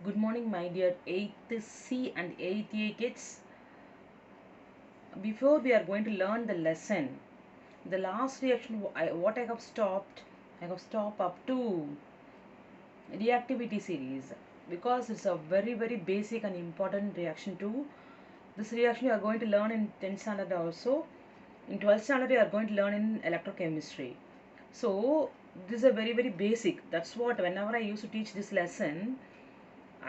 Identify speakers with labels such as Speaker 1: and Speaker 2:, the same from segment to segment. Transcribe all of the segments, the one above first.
Speaker 1: Good morning, my dear 8th C and 8th A kids. Before we are going to learn the lesson, the last reaction, what I have stopped up to reactivity series because it's a very basic and important reaction too. This reaction you are going to learn in 10th standard also. In 12th standard you are going to learn in electrochemistry. So this is a very basic. That's what whenever I used to teach this lesson,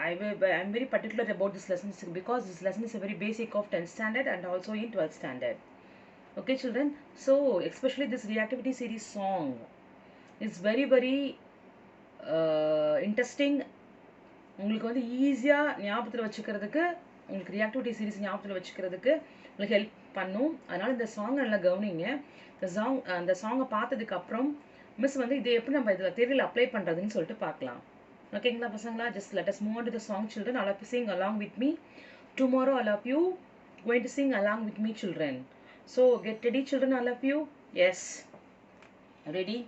Speaker 1: I'm very particular about this lesson because this lesson is a very basic of 10th standard and also in 12th standard. Okay, children. So, especially this reactivity series song is very interesting. உங்களுக்கு வந்து ஈஸியாக ஞாபகத்தில் வச்சுக்கிறதுக்கு உங்களுக்கு reactivity series ஞாபகத்தில் வச்சுக்கிறதுக்கு உங்களுக்கு help பண்ணும். அதனால் இந்த சாங்கை நல்லா கவனிங்க. இந்த சாங்கை பார்த்ததுக்கப்புறம் மிஸ் வந்து இதை எப்படி நம்ம இதில் தேர்வில் அப்ளை பண்ணுறதுன்னு சொல்லிட்டு பார்க்கலாம். ஓகேங்களா பசங்களா? Just let us move on to the song, children. All of you sing along with me. Tomorrow all of you going to sing along with me, children. So get ready, children, all of you. Yes, ready?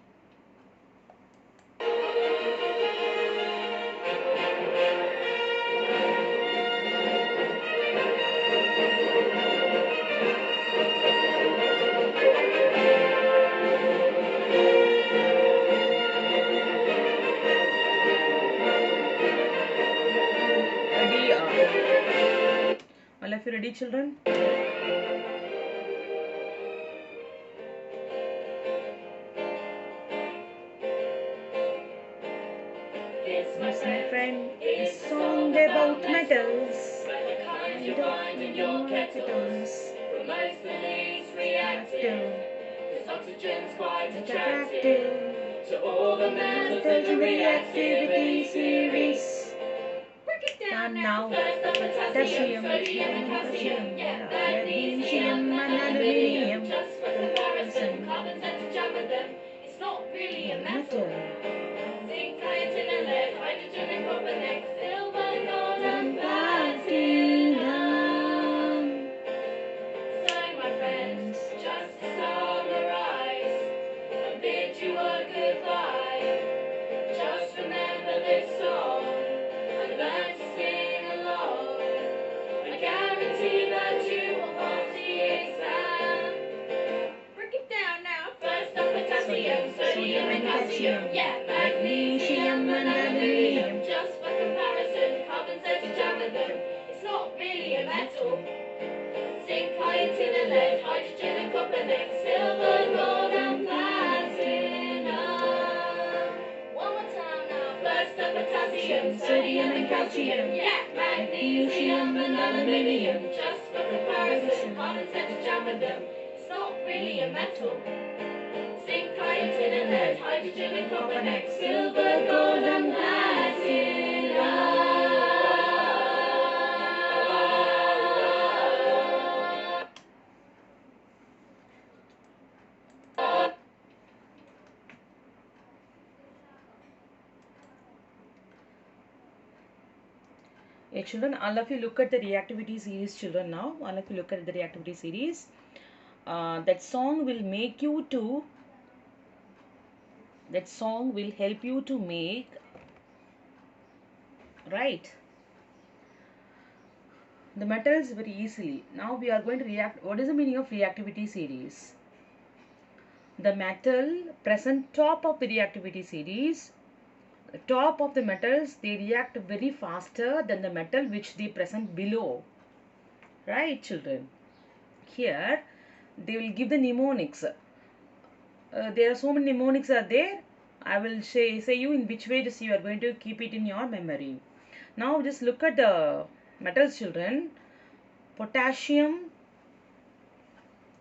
Speaker 1: All of you ready, children? Yes, my friend, is song about metals. I don't know capitals. Promotes the least reactive. This oxygen's quite attractive to all the metals in the reactivity series. And now, potassium, potassium, magnesium, and aluminium. Just for comparison, carbon's at the jam of them. It's not really a metal. Zinc, iron, and lead, hydrogen, and copper, next, silver, gold, and platinum. So, my friends, just to summarize and bid you a goodbye, just remember this song and learn to sing along. I guarantee that you will pass the exam. Break it down now. First up, potassium, sodium, and calcium. Yeah, magnesium and aluminium. Just for comparison, carbon's at the jam of them. It's not really a metal. Zinc, iron, tin, and lead, hydrogen, and copper, next, silver, gold, and platinum. One more time now. First up, potassium, sodium, and calcium. Yeah, magnesium and aluminium. Just for comparison, carbon's at the jam of them. It's not really a metal. Zinc, iron, tin, and lead, hydrogen, and copper, next, silver, gold, and platinum. Yeah, children, all of you look at the reactivity series, children, now. All of you look at the reactivity series. That song will make you to, that song will help you to make, right, the metals very easily. Now we are going to react. What is the meaning of reactivity series? The metal present top of the reactivity series, the top of the metals, they react very faster than the metal which they present below. Right, children? Here, they will give the mnemonics. There are so many mnemonics are there. I will say you in which way just you are going to keep it in your memory. Now just look at the metals, children. Potassium.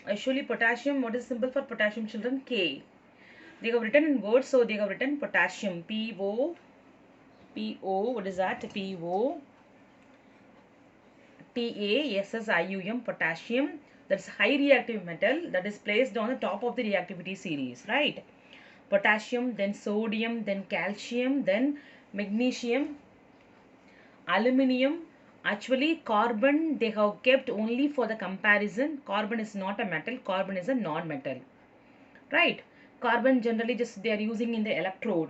Speaker 1: Actually, potassium, what is symbol for potassium, children? K. They have written in words, so they have written potassium. P-O. What is that? P-O. T-A-S-S-I-U-M, potassium. That's high reactive metal that is placed on the top of the reactivity series, right? Potassium, then sodium, then calcium, then magnesium, aluminium. Actually, carbon they have kept only for the comparison. Carbon is not a metal, carbon is a non-metal, right? Carbon generally just they are using in the electrode.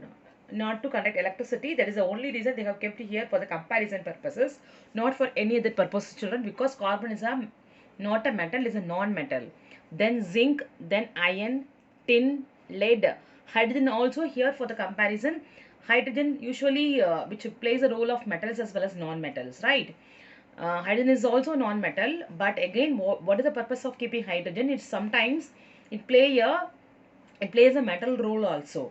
Speaker 1: not to conduct electricity. That is the only reason they have kept here for the comparison purposes, not for any other purpose, children, because carbon is a not a metal, is a non-metal. Then zinc, then iron, tin, lead, hydrogen also here for the comparison. Hydrogen usually which plays a role of metals as well as non-metals, right? Hydrogen is also non-metal, but again, what is the purpose of keeping hydrogen? It's sometimes it play a it plays a metal role also,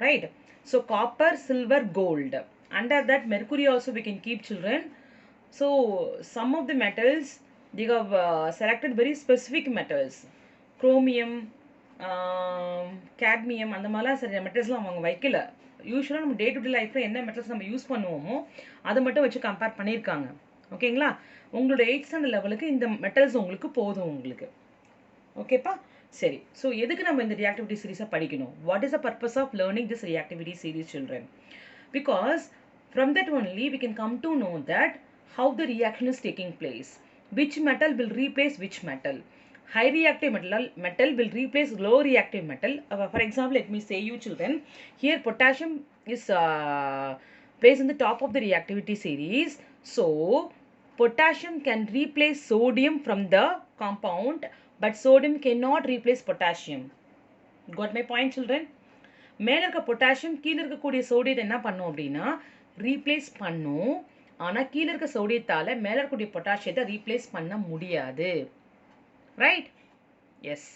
Speaker 1: right? So copper, silver, gold. Under that, mercury also we can keep, children. So some of the metals they have selected very specific metals, chromium, cadmium, அந்த மாதிரிலாம் சில மெட்டல்ஸ்லாம் அவங்க வைக்கல. யூஸ்வலாக நம்ம day to day லைஃப்பில் என்ன metals நம்ம யூஸ் பண்ணுவோமோ அதை மட்டும் வச்சு கம்பேர் பண்ணியிருக்காங்க. ஓகேங்களா? உங்களோட 8th ஸ்டாண்டர்ட் லெவலுக்கு இந்த மெட்டல்ஸ் உங்களுக்கு போதும் உங்களுக்கு. ஓகேப்பா? சரி. ஸோ எதுக்கு நம்ம இந்த ரியாக்டிவிட்டி சீரீஸை படிக்கணும்? What is the purpose of learning this reactivity series, children? Because from that only we can come to know that how the reaction is taking place. Which metal will replace which metal? High reactive metal will replace low reactive metal. For example, let me say you children, here potassium is placed in the top of the reactivity series. So potassium can replace sodium from the compound, but sodium cannot replace potassium. Got my point, children? மேலே இருக்க potassium கீழே இருக்கக்கூடிய சோடியத்தை என்ன பண்ணும் அப்படின்னா replace பண்ணும். ஆனால் கீழே இருக்க சோடியத்தால் மேலே இருக்கக்கூடிய பொட்டாசியத்தை ரீப்ளேஸ் பண்ண முடியாது, right? Yes.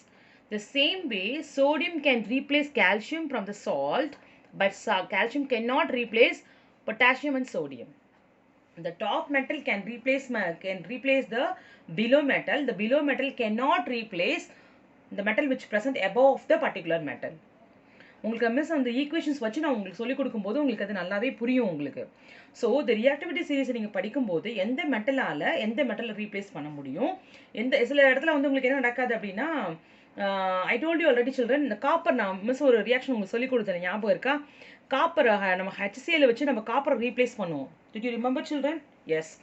Speaker 1: The same way sodium can replace calcium from the salt, but calcium can not replace potassium and sodium. The top metal can replace the below metal. The below metal cannot replace the metal which present above the particular metal. உங்களுக்கு miss அந்த equations வச்சு நான் உங்களுக்கு சொல்லிக் கொடுக்கும்போது உங்களுக்கு அது நல்லாவே புரியும் உங்களுக்கு. ஸோ இந்த ரியாக்டிவிட்டி சீரீஸை நீங்கள் படிக்கும்போது எந்த மெட்டலால் எந்த மெட்டலை ரீப்ளேஸ் பண்ண முடியும், எந்த சில இடத்துல வந்து உங்களுக்கு என்ன நடக்காது அப்படின்னா, I told you already children, இந்த காப்பர் நான் மிஸ் ஒரு ரியாக்ஷன் உங்களுக்கு சொல்லிக் கொடுத்தேன், ஞாபகம் இருக்கா? காப்பரை நம்ம HCl வச்சு நம்ம காப்பரை ரீப்ளேஸ் பண்ணுவோம். Did you remember children? Yes.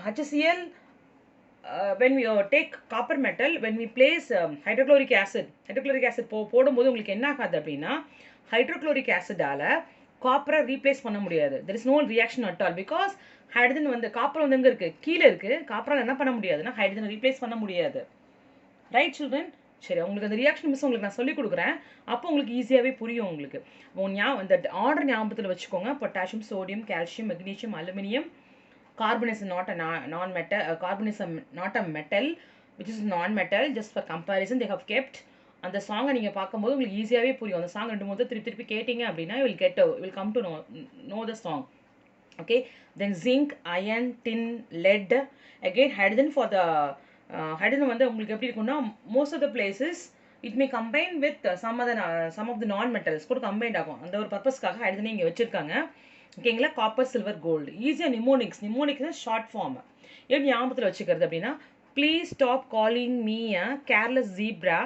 Speaker 1: HCl, when we take copper metal, when we place hydrochloric acid போடும்போது உங்களுக்கு என்ன ஆகாது அப்படின்னா ஹைட்ரோக்ளோரிக் ஆசிடால காப்பரை ரீப்ளேஸ் பண்ண முடியாது. There is no reaction at all, because hydrogen வந்து காப்பர் வந்து எங்கே இருக்குது? கீழே இருக்குது. காப்பரால் என்ன பண்ண முடியாதுன்னா ஹைட்ரஜனை ரீப்ளேஸ் பண்ண முடியாது, ரைட் சில்ட்ரன்? சரி, உங்களுக்கு அந்த ரியாக்ஷன் மிஸ் உங்களுக்கு நான் சொல்லிக் கொடுக்குறேன், அப்போ உங்களுக்கு ஈஸியாகவே புரியும் உங்களுக்கு. இந்த ஆர்டர் ஞாபகத்தில் வச்சுக்கோங்க. Potassium, sodium, calcium, magnesium, aluminium. Carbon is not a non-metal. Carbon is not a metal, which is non-metal. Just for comparison, they have kept. அந்த சாங்கை நீங்கள் பார்க்கும்போது உங்களுக்கு ஈஸியாகவே புரியும். அந்த சாங் 2-3 திருப்பி கேட்டிங்க அப்படின்னா will come to know the song. Okay. Then zinc, iron, tin, lead. Again hydrogen for the hydrogen வந்து உங்களுக்கு எப்படி இருக்குன்னா most of the places it may combine with some of the non-metals கூட combined ஆகும். அந்த ஒரு பர்பஸ்க்காக ஹைட்ரஜனை இங்கே வச்சுருக்காங்க. ஓகேங்களா? Copper, silver, gold. ஈஸியாக நிமோனிக்ஸ் ஷார்ட் ஃபார்ம் எப்படி ஞாபகத்தில் வச்சுக்கிறது அப்படின்னா, please stop calling me a careless zebra,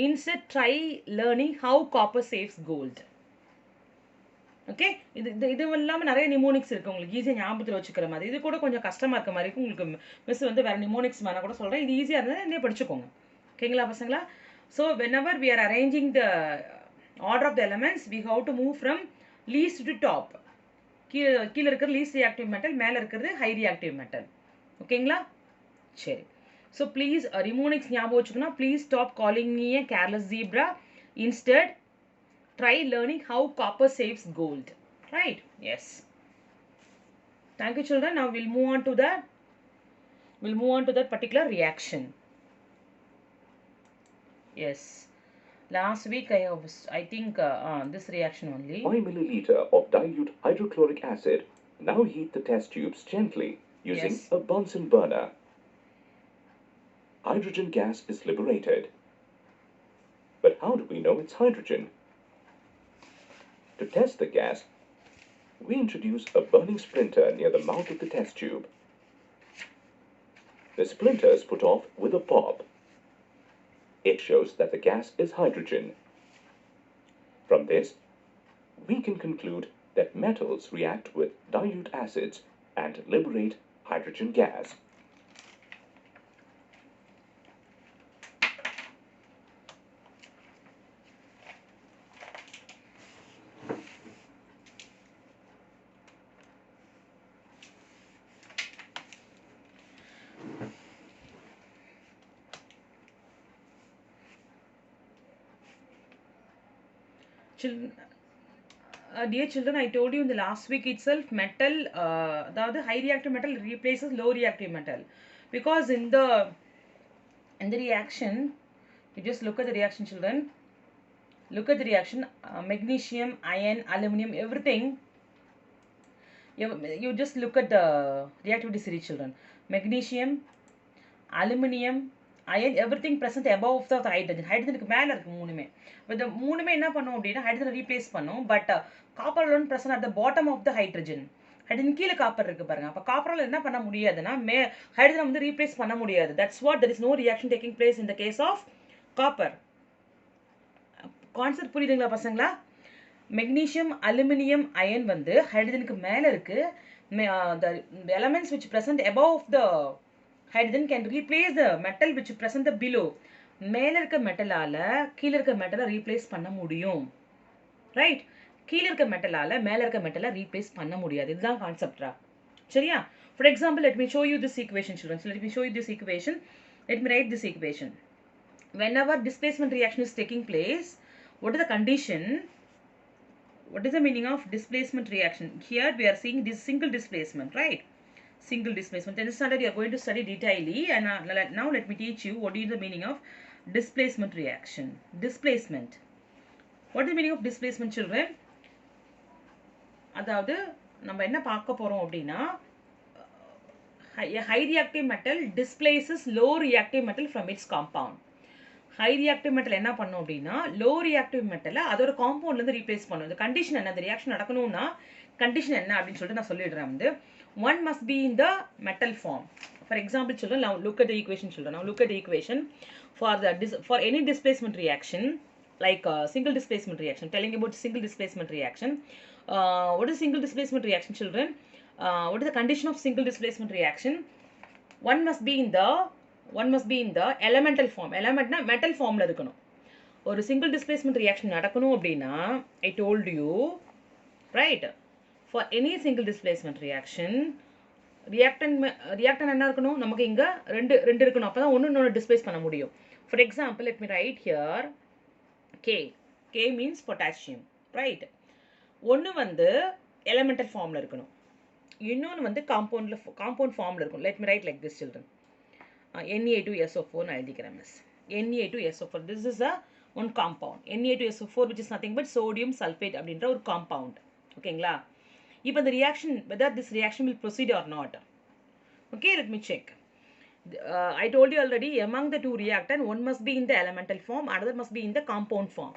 Speaker 1: instead try learning how copper saves gold. Okay, இது இல்லாமல் நிறைய நிமோனிக்ஸ் இருக்குது உங்களுக்கு ஈஸியாக ஞாபகத்தில் வச்சுக்கிற மாதிரி. இது கூட கொஞ்சம் கஷ்டமாக இருக்க மாதிரி இருக்கும் உங்களுக்கு. மிஸ் வந்து வேறு நிமோனிக்ஸ் வேணால் கூட சொல்கிறேன், இது ஈஸியாக இருந்தால் என்ன படிச்சுக்கோங்க. ஓகேங்களா பசங்களா? So whenever we are arranging the order of the elements, we have to move from least to top. கீழே இருக்கிறது லீஸ்ட் ரியாக்டிவ் மெட்டல், மேலே இருக்கிறது ஹை ரியாக்டிவ் மெட்டல். ஓகேங்களா? சரி. ஸோ ப்ளீஸ் ரிமோனிக்ஸ் ஞாபகம் வச்சுக்கணும். Please stop calling me a careless zebra, instead try learning how copper saves gold. Right? Yes. Thank you children. Now we'll move on to that particular reaction. Yes. Last week I think this reaction only.
Speaker 2: 5 milliliter of dilute hydrochloric acid. Now heat the test tubes gently using a Bunsen burner. Hydrogen gas is liberated. But how do we know it's hydrogen? To test the gas, we introduce a burning splinter near the mouth of the test tube. The splinter is put off with a pop. It shows that the gas is hydrogen. From this, we can conclude that metals react with dilute acids and liberate hydrogen gas.
Speaker 1: Children, dear children, I told you in the last week itself, metal, the high reactive metal replaces low reactive metal, because in the reaction, you just look at the reaction, children. Look at the reaction. Magnesium, iron, aluminum, everything. You just look at the reactivity series, children. Magnesium, aluminum, iron, everything present above the hydrogen. Hydrogen மேல இருக்கு மூணுமே. But the மூணுமே என்ன பண்ணும் அப்படின்னா hydrogen replace பண்ணும். But copper alone present at the bottom of the hydrogen. hydrogen கீழே copper இருக்கு பாருங்க. அப்ப காப்பரால என்ன பண்ண முடியாதுன்னா hydrogen வந்து replace பண்ண முடியாது. That's what there is no reaction taking place in the case of copper. Concept புரியுதுங்களா பசங்களா? மெக்னீசியம், அலுமினியம், அயன் வந்து ஹைட்ரஜனுக்கு மேல இருக்கு. The elements which present above the hydrogen can replace the metal which present below. மேல இருக்க மெட்டலால கீழ இருக்க மெட்டலை replace பண்ண முடியும். ரைட்? கீழ இருக்க மெட்டலால மேல இருக்க மெட்டலை ரீப்ளேஸ் பண்ண முடியாது. இதுதான் கான்செப்ட்ரா. சரியா? For example, let me show you this equation, children. So let me show you this equation. Let me write this equation. Whenever displacement reaction is taking place, what is the condition? What is the meaning of displacement reaction? Here we are seeing this single displacement, right? Single displacement. In this standard, you are going to study detailedly, and now let me teach you what is the meaning of displacement reaction. Displacement. What is the meaning of displacement, children? அதாவது நம்ம என்ன பார்க்க போறோம் அப்படின்னா, high reactive metal displaces low reactive metal from its compound. High reactive metal என்ன பண்ணும் அப்படின்னா low reactive மெட்டலை அதோட காம்பவுண்ட்லேருந்து ரீப்ளேஸ் பண்ணும். இந்த கண்டிஷன் என்ன, இந்த ரியாக்ஷன் நடக்கணும்னா கண்டிஷன் என்ன அப்படின்னு சொல்லிட்டு நான் சொல்லிடுறேன். வந்து one must be in the metal form. For example children, now look at the equation, children. Now look at the equation for any displacement reaction, like single displacement reaction. Telling about single displacement reaction. What is single displacement reaction, children? What is the condition of single displacement reaction? One must be in the elemental form. Elementனா metal formல இருக்கணும். ஒரு single displacement reaction நடக்கணும் அப்படின்னா, I told you, right? For any single displacement reaction, reactant என்ன இருக்கணும்? நமக்கு இங்க ரெண்டு இருக்கணும். அப்பதான் ஒன்னு displace பண்ண முடியும். For example, let me write here K. K means potassium, right? ஒன்னு வந்து elemental formல இருக்கணும். இன்னொன்னு வந்து compound formல இருக்கும். Let me write like this, children. Na2SO4 னு எழுதிக்கிறேன் miss. Na2SO4, this is a one compound. Na2SO4 which is nothing but sodium sulfate அப்படின்ற ஒரு compound. ஓகேங்களா? இப்போ the reaction, whether this reaction will proceed or not. Okay, let me check. I told you already, among the two reactant, one must be in the elemental form, another must be in the compound form.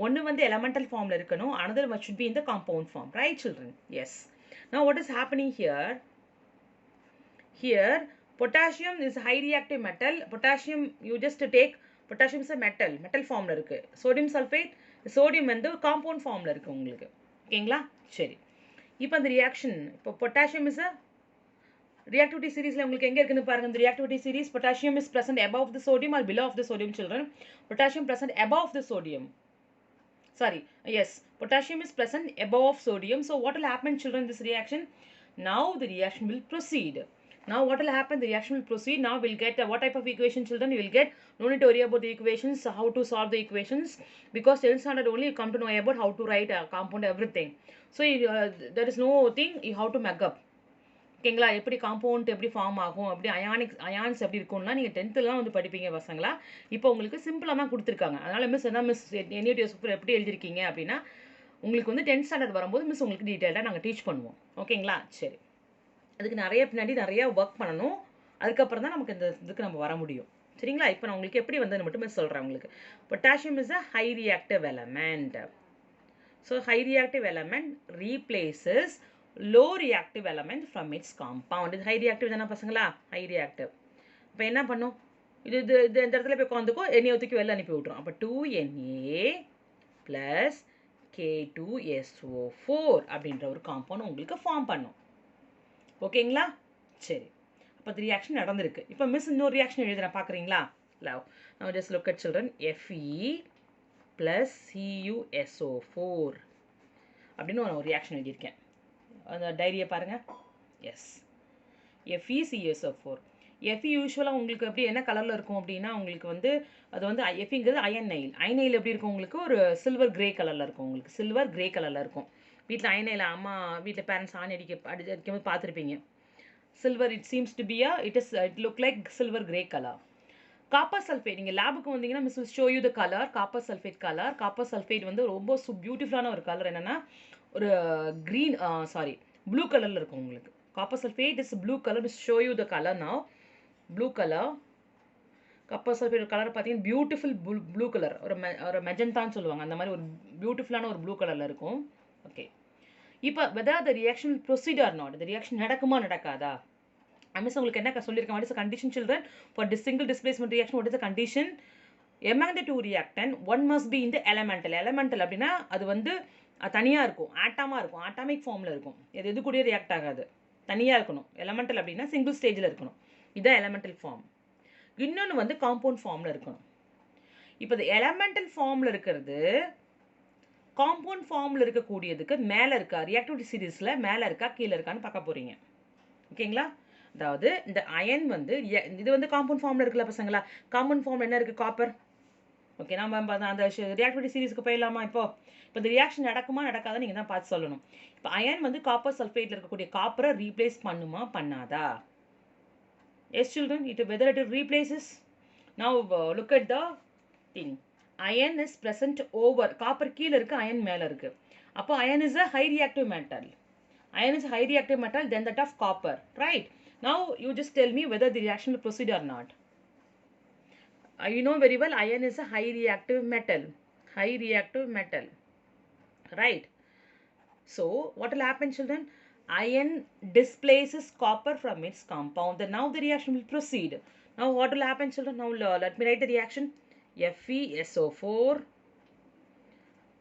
Speaker 1: ஒன்னு வந்து elemental formல இருக்கணும், another should be in the compound form. Right, children? Yes. Now what is happening here? Here potassium is a high reactive metal. Potassium, you just take, potassium is a metal formல இருக்கு. sodium sulfate, sodium வந்து compound formல இருக்கு உங்களுக்கு. ஓகேங்களா? சரி. இப்போ அந்த reaction, இப்போ potassium is a reactivity seriesல உங்களுக்கு எங்க இருக்குன்னு பாருங்க. இந்த reactivity series, potassium is present above the sodium or below of the sodium, children. Potassium present above the sodium. Sorry, yes, potassium is present above sodium. So what will happen, children, in this reaction? Now the reaction will proceed. Now what will happen? The reaction will proceed. Now we'll get what type of equation, children? You will get, no need to worry about the equations, how to solve the equations, because 10th standard only you come to know about how to write a compound, everything. So there is no thing you have to make up. ஓகேங்களா? எப்படி compound எப்படி form ஆகும், அப்படி ions எப்படி இருக்கும்னா நீங்கள் 10th வந்து படிப்பீங்க பசங்களா. இப்போ உங்களுக்கு சிம்பிளாக தான் கொடுத்துருக்காங்க. அதனால் மிஸ் Na2SO4 எப்படி எழுதிருக்கீங்க அப்படின்னா உங்களுக்கு வந்து 10th ஸ்டாண்டர்ட் வரும்போது மிஸ் உங்களுக்கு டீட்டெயிலாக நாங்கள் டீச் பண்ணுவோம். ஓகேங்களா? சரி, அதுக்கு பின்னாடி நிறைய ஒர்க் பண்ணணும். அதுக்கப்புறம் தான் நமக்கு இந்த இதுக்கு நம்ம வர முடியும். சரிங்களா? இப்போ நான் உங்களுக்கு எப்படி வந்ததுன்னு மட்டுமே சொல்கிறேன் உங்களுக்கு. Potassium is a high reactive element. So high reactive element replaces low reactive element from its compound. இது high reactive தானே பசங்களா? high reactive. இப்போ என்ன பண்ணும்? இது இந்த இடத்துல போய் உட்காந்துக்கோ, எண்ணெயை தூக்கி வெளில அனுப்பி விட்ரும். அப்போ 2Na plus K2SO4 அப்படின்ற ஒரு காம்பவுண்ட் உங்களுக்கு ஃபார்ம் பண்ணும். ஓகேங்களா? சரி, அப்போ இந்த ரியாக்ஷன் நடந்திருக்கு. இப்போ மிஸ் இன்னொரு ரியாக்ஷன் எழுதுறேன், பார்க்குறீங்களா? Love. now just look at, children. Fe plus CuSO4 அப்படின்னு ஒரு ரியாக்ஷன் எழுதியிருக்கேன். அந்த டைரியை பாருங்க. S, FeCuSO4. எஃபி யூசுவலாக உங்களுக்கு எப்படி என்ன கலரில் இருக்கும் அப்படின்னா உங்களுக்கு வந்து அது வந்து எஃபிங்கிறது அயன் நெயில். அயன் எப்படி இருக்கும் உங்களுக்கு ஒரு சில்வர் கிரே கலரில் இருக்கும். உங்களுக்கு சில்வர் கிரே கலரில் இருக்கும். வீட்டில் அயன் நெயில் அம்மா வீட்டில் பேரண்ட்ஸ் ஆணி அடிக்கும்போது பார்த்துருப்பீங்க. Silver it seems to be it look like silver grey colour. Copper sulphate நீங்கள் லேபுக்கு வந்தீங்கன்னா miss will show you the colour copper sulphate colour. Copper sulphate வந்து ரொம்ப பியூட்டிஃபுல்லான ஒரு கலர். என்னென்னா ஒரு க்ரீன் ப்ளூ கலரில் இருக்கும் உங்களுக்கு. Copper sulphate is blue colour. Miss show you the colour now. Blue colour copper sulphate colour பார்த்தீங்கன்னா பியூட்டிஃபுல் ப்ளூ கலர். ஒரு மெஜந்தான்னு சொல்லுவாங்க. அந்த மாதிரி ஒரு பியூட்டிஃபுல்லான ஒரு ப்ளூ கலரில் இருக்கும். ஓகே, இப்போ whether the reaction proceed or not, இந்த ரியாக்ஷன் நடக்குமா நடக்காதா? மிஸ் உங்களுக்கு என்ன சொல்லியிருக்கேன், what is the condition children for single displacement reaction? What is the condition? among the two reactant one must be in the elemental அப்படின்னா அது வந்து தனியாக இருக்கும், ஆட்டமாக இருக்கும், ஆட்டாமிக் ஃபார்மில் இருக்கும். எது கூட ரியாக்ட் ஆகாது, தனியாக இருக்கணும். எலமெண்டல் அப்படின்னா சிங்கிள் ஸ்டேஜில் இருக்கணும். இதுதான் எலமெண்டல் ஃபார்ம். இன்னொன்று வந்து காம்பவுண்ட் ஃபார்மில் இருக்கணும். இப்போ இந்த எலமெண்டல் ஃபார்மில் இருக்கிறது காம்பவுண்ட் ஃபார்மில் இருக்கக்கூடியதுக்கு மேலே இருக்கா, ரியாக்டிவிட்டி சீரீஸில் மேலே இருக்கா கீழே இருக்கான்னு பார்க்க போகிறீங்க. ஓகேங்களா? அதாவது இந்த அயன் வந்து இது வந்து காம்பவுண்ட் ஃபார்மில் இருக்குல்ல பசங்களா? காம்பவுண்ட் ஃபார்ம் என்ன இருக்குது? காப்பர். ஓகே, நம்ம அந்த ரியாக்டிவிட்டி சீரீஸ்க்கு போயிடலாமா? இப்போ இந்த ரியாக்ஷன் நடக்குமா நடக்காதா நீங்கள் தான் பார்த்து சொல்லணும். இப்போ அயன் வந்து காப்பர் சல்ஃபேட்டில் இருக்கக்கூடிய காப்பரை ரீப்ளேஸ் பண்ணுமா பண்ணாதா? Yes children, whether it replaces. Now look at the thing. Iron is present over, copper கீழே இருக்குது, அயன் மேலே இருக்குது. அப்போ iron is a high reactive metal. Iron is a high reactive metal than that of copper, right? Now you just tell me whether the reaction will proceed or not. You know very well iron is a high reactive metal, right? So what will happen, children? Iron displaces copper from its compound, then now the reaction will proceed. Now what will happen, children? Now let me write the reaction. FeSO4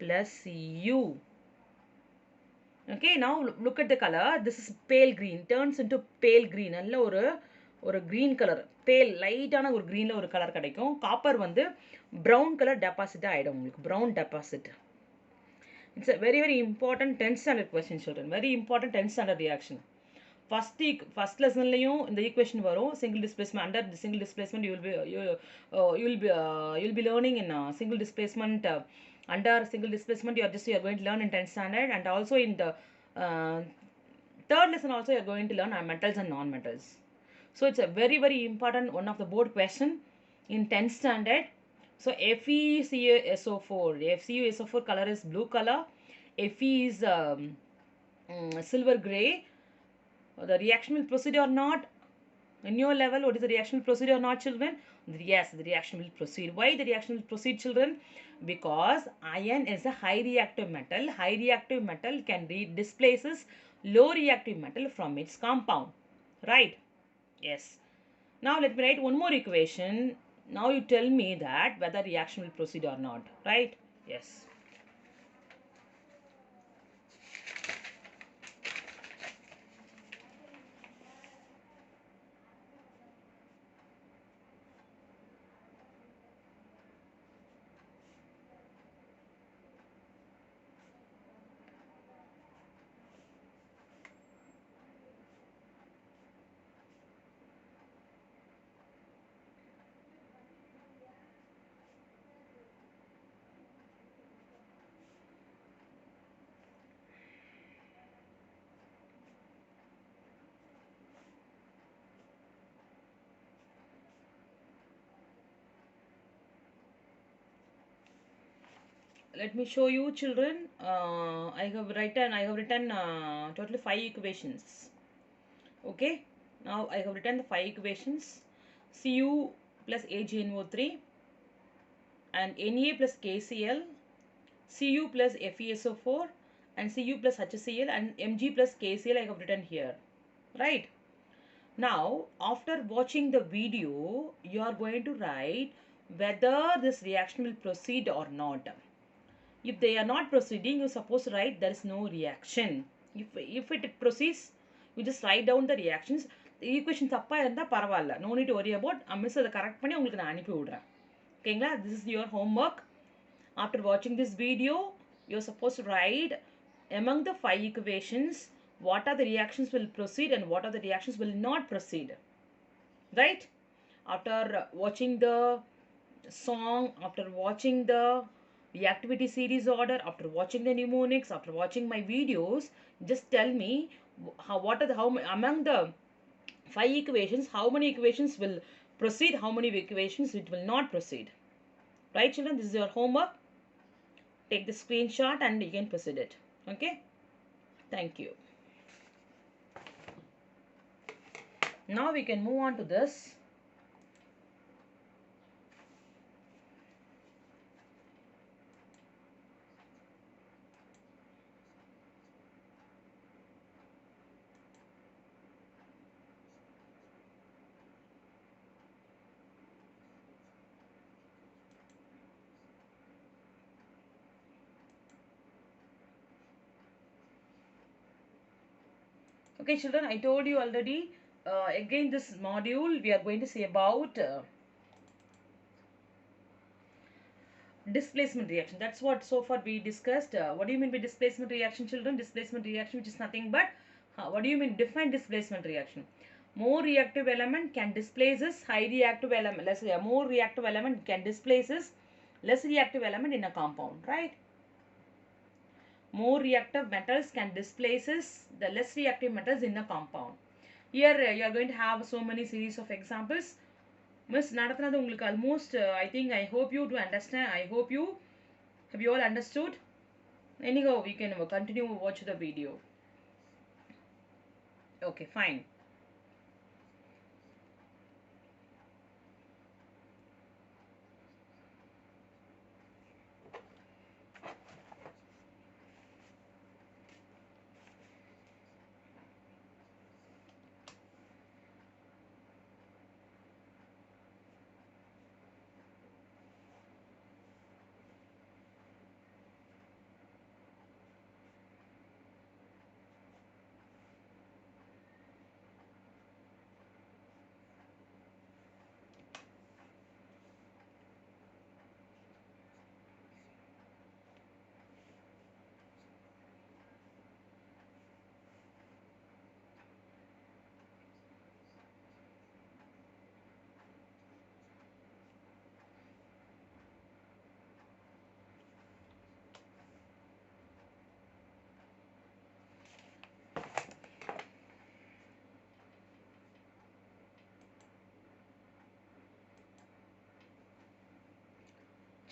Speaker 1: plus Cu. Okay, now look at the color. This is pale green, turns into pale green. நல்ல ஒரு green color, pale லைட்டான ஒரு greenல ஒரு colour கிடைக்கும். Copper வந்து brown color deposit ஆயிடும் உங்களுக்கு, brown deposit. It's a very important 10th standard question, children. Very important 10th standard reaction. First lessonலையும் இந்த equation வரும். Single displacement, under the single displacement you'll be learning in single displacement. Under single displacement you are going to learn in 10th standard, and also in the third lesson also you are going to learn metals and non-metals. So it's a very important one of the board question in 10th standard. So FeCO4 color is blue color. Fe is silver gray. The reaction will proceed or not? In your level, what is the reaction will proceed or not, children? Yes, the reaction will proceed. Why the reaction will proceed, children? Because iron is a high reactive metal. High reactive metal can displaces low reactive metal from its compound, right? Yes. Now let me write one more equation. Now you tell me that whether reaction will proceed or not, right? Yes. Let me show you, children. I have written totally 5 equations. Okay, now I have written the 5 equations. Cu plus AgNO3 and Na plus KCl, Cu plus FeSO4 and Cu plus HCl and Mg plus KCl I have written here, right? Now after watching the video you are going to write whether this reaction will proceed or not. If they are not proceeding, you're supposed to write there is no reaction. If it proceeds, you just write down the reactions. The equation தப்பா இருந்தா பரவாயில்ல, no need to worry about. Miss அதை correct பண்ணி உங்களுக்கு நான் அனுப்பி விடுறேன். ஓகேங்களா? This is your homework. After watching this video, you're supposed to write among the 5 equations what are the reactions will proceed and what are the reactions will not proceed. right? After watching the song, after watching the reactivity series order, after watching the mnemonics, after watching my videos, just tell me what are the among the 5 equations, how many equations will proceed, how many equations it will not proceed. Right, children? This is your homework. Take the screenshot and you can proceed it. Okay? Thank you. Now we can move on to this. Okay, children, I told you already. Again, this module we are going to see about displacement reaction. That's what so far we discussed. What do you mean by displacement reaction, children? Displacement reaction, which is nothing but what do you mean? Define displacement reaction. More reactive element can displaces high reactive element. Let's say a more reactive element can displaces less reactive element in a compound, right? More reactive metals can displaces the less reactive metals in a compound. Here you are going to have so many series of examples. Miss நடத்துனது உங்களுக்கு almost I think I hope you to understand. I hope you have you all understood. Anyhow, we can continue watch the video. Okay, fine.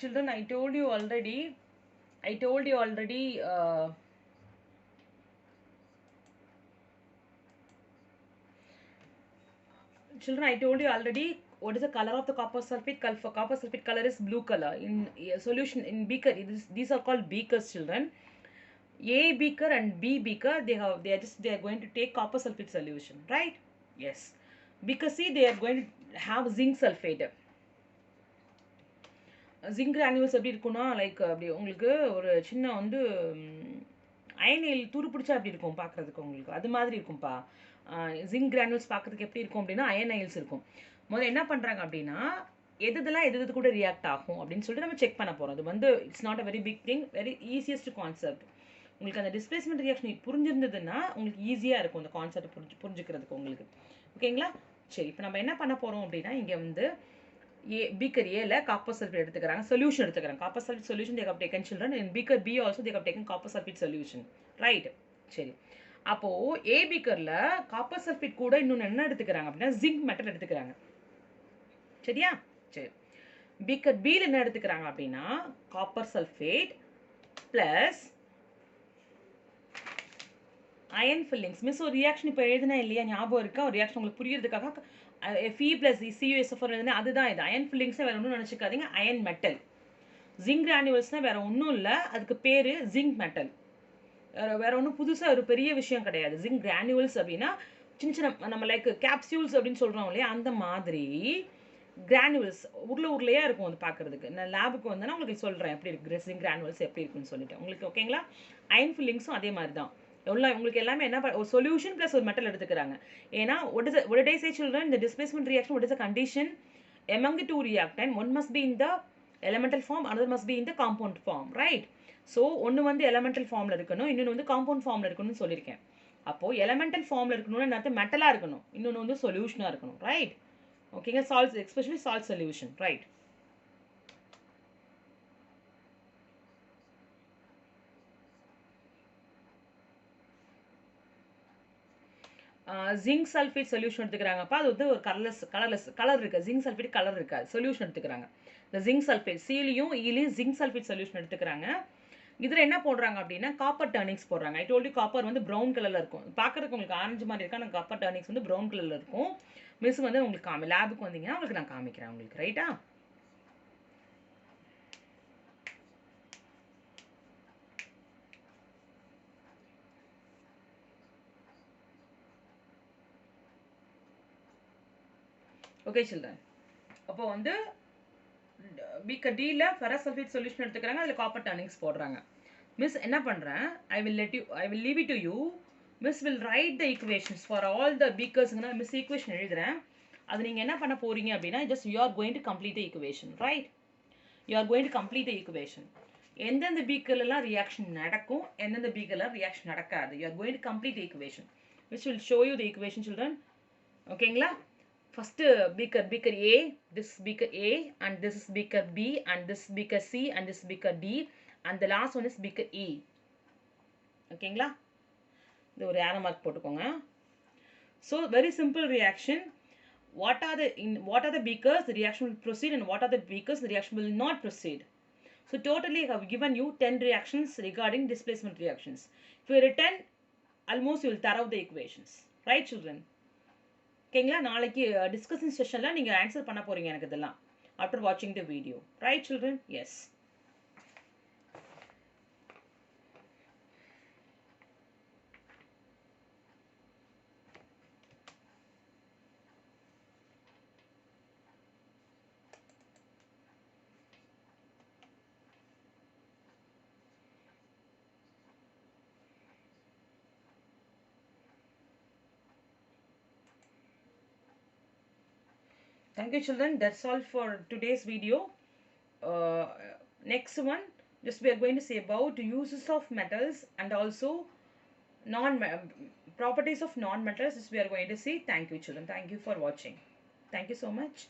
Speaker 1: Children, I told you already. Children, I told you already what is the color of the copper sulfate. Copper sulfate color is blue color. In solution in beaker, these are called beakers, children. A beaker and B beaker, they are going to take copper sulfate solution, right? Yes. Beaker C, they are going to have zinc sulfate. Zinc granules எப்படி இருக்கும்னா like அப்படி உங்களுக்கு ஒரு சின்ன வந்து அயனில் துரு பிடிச்சா அப்படி இருக்கும் பார்க்குறதுக்கு உங்களுக்கு அது மாதிரி இருக்கும்ப்பா. ஜிங்க் கிரானுல்ஸ் பார்க்குறதுக்கு எப்படி இருக்கும் அப்படின்னா அயனைல்ஸ் இருக்கும். முதல்ல என்ன பண்ணுறாங்க அப்படின்னா எதுலாம் எது கூட ரியாக்ட் ஆகும் அப்படின்னு சொல்லிட்டு நம்ம செக் பண்ண போகிறோம். அது வந்து it's not a very big thing, very easiest concept. உங்களுக்கு அந்த டிஸ்பிளேஸ்மெண்ட் ரியாக்ஷன் புரிஞ்சிருந்ததுன்னா உங்களுக்கு ஈஸியாக இருக்கும் அந்த கான்செப்ட் புரிஞ்சுக்கிறதுக்கு உங்களுக்கு. ஓகேங்களா? சரி, இப்போ நம்ம என்ன பண்ண போகிறோம் அப்படின்னா இங்கே வந்து beaker A la copper sulfate எடுத்துக்கறாங்க, solution எடுத்துக்கறாங்க. Copper sulfate solution they have taken, children. In beaker B also they have taken copper sulfate solution, right? சரி, அப்போ A beaker ல copper sulfate கூட இன்னொன்னு என்ன எடுத்துக்கறாங்க அப்படின்னா zinc metal எடுத்துக்கறாங்க. சரியா? சரி, beaker B ல என்ன எடுத்துக்கறாங்க அப்படின்னா copper sulfate plus iron fillings. Miss ஒரு ரியாக்ஷன் இப்போ எழுதுனா இல்லையா, ஞாபகம் இருக்கா? ஒரு ரியாக்ஷன் உங்களுக்கு புரியறதுக்காக Fe plus CuSO4 எழுதுனா அதுதான் இது. அயன் ஃபில்லிங்ஸ் வேற ஒன்றும் நினச்சிக்காதீங்க, அயன் மெட்டல். ஜிங்க் கிரானுவல்ஸ்னால் வேற ஒன்றும் இல்லை, அதுக்கு பேர் ஜிங்க் மெட்டல். வேற ஒன்றும் புதுசாக ஒரு பெரிய விஷயம் கிடையாது. ஜிங்க் கிரானுவல்ஸ் அப்படின்னா சின்ன சின்ன நம்ம லைக் கேப்சியூல்ஸ் அப்படின்னு சொல்கிறோம் இல்லையா, அந்த மாதிரி கிரானுவல்ஸ் உருளையாக இருக்கும் அது பார்க்குறதுக்கு. நான் லேபுக்கு வந்தேன்னா உங்களுக்கு சொல்கிறேன் எப்படி இருக்குது ஜிங்க் கிரானுவல்ஸ் எப்படி இருக்குன்னு சொல்லிட்டு உங்களுக்கு. ஓகேங்களா? அயன் ஃபில்லிங்ஸும் அதே மாதிரி தான். உங்களுக்கு எல்லாமே என்ன ஒரு சொல்யூஷன் ப்ளஸ் ஒரு மெட்டல் எடுத்துக்கிறாங்க. ஏன்னா what did I say, children? In the displacement reaction, what is the condition among the two reactant? One must be in the elemental form, another must be in the compound form, right? So ஒன்று வந்து elemental formல இருக்கணும், இன்னொன்று வந்து compound formல இருக்கணும்னு சொல்லியிருக்கேன். அப்போ elemental formல இருக்கணும்னா என்னது? மெட்டலாக இருக்கணும், இன்னொன்று வந்து சொல்யூஷனாக இருக்கணும், ரைட்? ஓகேங்க, salt especially salt solution, right. Zinc sulphate solution எடுத்துக்கிறாங்கப்பா. அது வந்து ஒரு கலர் இருக்கு. ஜிங்க் சல்ஃபேட் கலர் இருக்காது. சொல்யூஷன் எடுத்துக்கிறாங்க. இந்த ஜிங்க் சல்ஃபேட் சிலையும் ஈலையும் ஜிங்க் சல்ஃபேட் சொல்யூஷன் எடுத்துக்கிறாங்க. இதில் என்ன போடுறாங்க அப்படின்னா காப்பர் டர்னிங்ஸ் போடுறாங்க. ஐ டோல்ட் யூ காப்பர் வந்து ப்ரௌன் கலரில் இருக்கும். பார்க்குறதுக்கு உங்களுக்கு ஆரஞ்சு மாதிரி இருக்கா, ஆனால் காப்பர் டர்னிங்ஸ் வந்து ப்ரௌன் கலரில் இருக்கும். மிஸ் வந்து உங்களுக்கு லேபுக்கு வந்தீங்கன்னா உங்களுக்கு நான் காமிக்கிறேன் உங்களுக்கு, ரைட்டா? ஓகே சில்ட்ரன், அப்போ வந்து பீக்கர் டியில் ஃபெரஸ் சல்ஃபேட் சொல்யூஷன் எடுத்துக்கிறாங்க. அதில் காப்பர் டர்னிங்ஸ் போடுறாங்க. மிஸ் என்ன பண்ணுறேன், I will leave it to you. Miss will write the equations for all the பீக்கர்ஸ்ங்கன்னா மிஸ் ஈக்குவேஷன் எழுதுகிறேன். அது நீங்கள் என்ன பண்ண போகிறீங்க அப்படின்னா just you are going to complete the equation, right? You are going to complete the equation. எந்தெந்த பீக்கர்லாம் ரியாக்ஷன் நடக்கும், எந்தெந்த பீக்கர்லாம் ரியாக்ஷன் நடக்காது, you are going to complete the equation which will show you the equation children. ஓகேங்களா? First beaker A, this beaker A, and this is beaker B, and this beaker C, and this beaker D, and the last one is beaker E. ஓகேங்களா? இது ஒரு arrow mark போட்டுக்கோங்க. So very simple reaction. What are the beakers the reaction will proceed, and what are the beakers the reaction will not proceed. So totally I have given you 10 reactions regarding displacement reactions. If you written, almost you will throw out the equations, right children? ஓகேங்களா? நாளைக்கு discussion செஷனில் நீங்கள் answer பண்ண போகிறீங்க எனக்கு இதெல்லாம் after வாட்சிங் the video, right children? Yes. Thank you children, that's all for today's video. Next one, just we are going to say about uses of metals and also properties of non-metals. We are going to see. Thank you children, thank you for watching. Thank you so much.